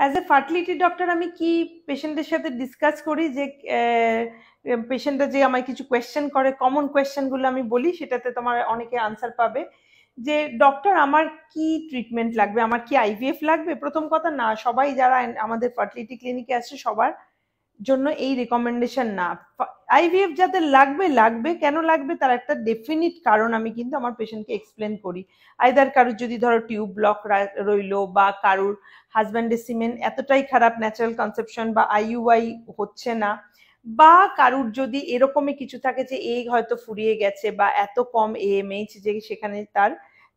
As a fertility doctor আমি কি পেশেন্টের সাথে ডিসকাস করি যে পেশেন্টরা যে আমায় কিছু কোয়েশ্চেন করে, কমন কোয়েশ্চেনগুলো আমি বলি, সেটাতে তোমার অনেকে আনসার পাবে। যে ডক্টর আমার কি ট্রিটমেন্ট লাগবে, আমার কি আইভিএফ লাগবে? প্রথম কথা, না, সবাই যারা আমাদের ফার্টিলিটি ক্লিনিকে আসছে সবার জন্য এই রেকমেন্ডেশন না। আইভিএফ যাদের লাগবে লাগবে, কেন লাগবে তার একটা ডেফিনিট কারণ আমি কিন্তু আমার পেশেন্টকে এক্সপ্লেন করি। আইদার কারুর যদি ধরো টিউব ব্লক রইলো, বা কারুর হাজব্যান্ডের সিমেন এতটাই খারাপ, ন্যাচারাল কনসেপশন বা আইইউআই হচ্ছে না, বা কারুর যদি এরকমই কিছু থাকে যে এগ হয়তো ফুরিয়ে গেছে বা এত কম এএমএইচ যে সেখানে তার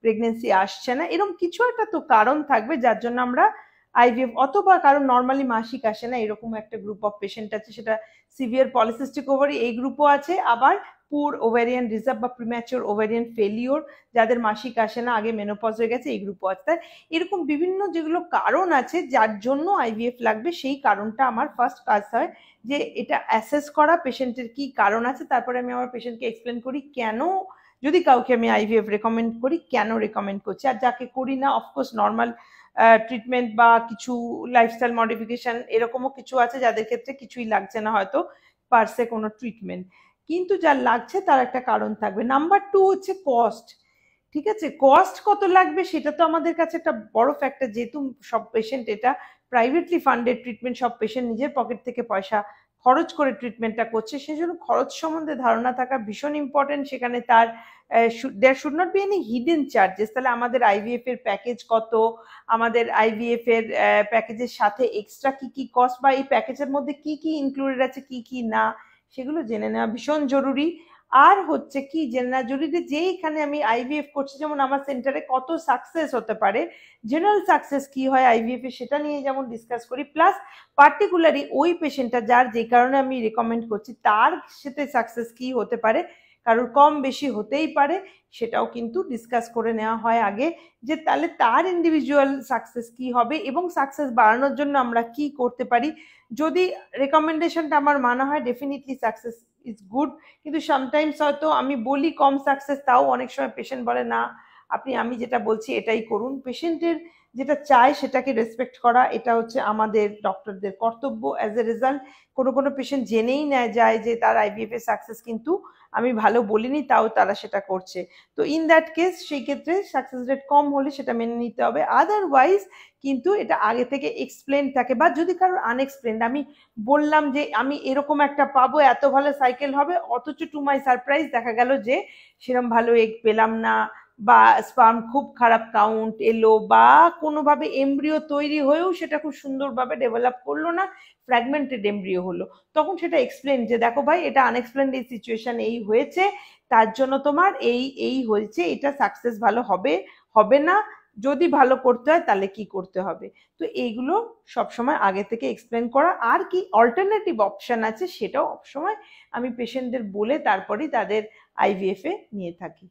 প্রেগনেন্সি আসছে না, এরকম কিছু একটা তো কারণ থাকবে যার জন্য আমরা আইভিএফ, অথবা কারণ নর্মালি মাসিক আসে না, এরকম একটা গ্রুপ অফ পেশেন্ট আছে, সেটা সিভিয়ার পলিসিস্টিক ওভারি এই গ্রুপও আছে, আবার পুর ওভারিয়ান রিজার্ভ বা প্রিম্যাচিওর ওভারিয়ান ফেলিওর যাদের মাসিক আসে না, আগে মেনোপজ হয়ে গেছে, এই গ্রুপও আছে। তাই এরকম বিভিন্ন যেগুলো কারণ আছে যার জন্য আইভিএফ লাগবে, সেই কারণটা আমার ফার্স্ট কাজ হয় যে এটা অ্যাসেস করা, পেশেন্টের কি কারণ আছে, তারপরে আমি আমার পেশেন্টকে এক্সপ্লেন করি কেন, যদি কাউকে আমি আইভিএফ রেকমেন্ড করি কেন রেকমেন্ড করছি, আর যাকে করি না অফকোর্স নর্মাল ট্রিটমেন্ট বা কিছু লাইফস্টাইল মডিফিকেশন এরকমও কিছু আছে যাদের ক্ষেত্রে কিছুই লাগছে না হয়তো পারসে কোনো ট্রিটমেন্ট, কিন্তু যার লাগছে তার একটা কারণ থাকবে। নাম্বার 2 হচ্ছে কস্ট। ঠিক আছে, কস্ট কত লাগবে সেটা তো আমাদের কাছে একটা বড় ফ্যাক্টর, যেহেতু সব পেশেন্ট এটা প্রাইভেটলি ফান্ডেড ট্রিটমেন্ট, সব পেশেন্ট নিজের পকেট থেকে পয়সা খরচ করে ট্রিটমেন্টটা করছে, সেজন্য খরচ সম্বন্ধে ধারণা থাকা ভীষণ ইম্পর্টেন্ট। সেখানে তার there should not be any hidden charges. তাহলে আমাদের আইভিএফ এর প্যাকেজ কত, আমাদের আইভিএফ এর প্যাকেজের সাথে এক্সট্রা কি কি কস্ট, বা এই প্যাকেজের মধ্যে কি কি ইনক্লুডেড আছে কি কি না, সেগুলো জেনে নেওয়া ভীষণ জরুরি। আর হচ্ছে কি জেনে নেওয়া জরুরি যে এখানে আমি আইভিএফ করছি, যেমন আমার সেন্টারে কত সাকসেস হতে পারে, জেনারেল সাকসেস কি হয় আইভিএফ এর, সেটা নিয়ে যেমন ডিসকাস করি, প্লাস পার্টিকুলারলি ওই পেশেন্টটা যার যে কারণে আমি রেকমেন্ড করছি তার সাথে সাকসেস কি হতে পারে, কারোর কম বেশি হতেই পারে, সেটাও কিন্তু ডিসকাস করে নেওয়া হয় আগে, যে তাহলে তার ইন্ডিভিজুয়াল সাকসেস কি হবে এবং সাকসেস বাড়ানোর জন্য আমরা কি করতে পারি। যদি রেকমেন্ডেশনটা আমার মানা হয়, ডেফিনেটলি সাকসেস ইজ গুড, কিন্তু সামটাইমস হয়তো আমি বলি কম সাকসেস, তাও অনেক সময় পেশেন্ট বলে না আপনি আমি যেটা বলছি এটাই করুন। পেশেন্টের যেটা চায় সেটাকে রেসপেক্ট করা, এটা হচ্ছে আমাদের ডক্টরদের কর্তব্য। অ্যাজ এ রেজাল্ট কোনো কোনো পেশেন্ট জেনেই নেয় যায় যে তার আইভিএফ এর সাকসেস কিন্তু আমি ভালো বলিনি, তাও তারা সেটা করছে। তো ইন দ্যাট কেস সেই ক্ষেত্রে সাকসেস রেট কম হলে সেটা মেনে নিতে হবে, আদারওয়াইজ কিন্তু এটা আগে থেকে এক্সপ্লেন থাকে। বা যদি কারোর আনএক্সপ্লেন, আমি বললাম যে আমি এরকম একটা পাবো, এত ভালো সাইকেল হবে, অথচ টু মাই সারপ্রাইজ দেখা গেল যে সেরকম ভালো এগ পেলাম না, বা স্পার্ম খুব খারাপ কাউন্ট এলো, বা কোনোভাবে এমব্রিও তৈরি হয়েও সেটা খুব সুন্দরভাবে ডেভেলপ করলো না, ফ্র্যাগমেন্টেড এমব্রিও হলো, তখন সেটা এক্সপ্লেন যে দেখো ভাই এটা আনএক্সপ্লেন্ড এই সিচুয়েশন এই হয়েছে, তার জন্য তোমার এই এই হয়েছে, এটা সাকসেস ভালো হবে হবে না, যদি ভালো করতে হয় তাহলে কি করতে হবে। তো এইগুলো সবসময় আগে থেকে এক্সপ্লেন করা, আর কি অল্টারনেটিভ অপশন আছে সেটাও সবসময় আমি পেশেন্টদের বলে তারপরেই তাদের আইভিএফ এ নিয়ে থাকি।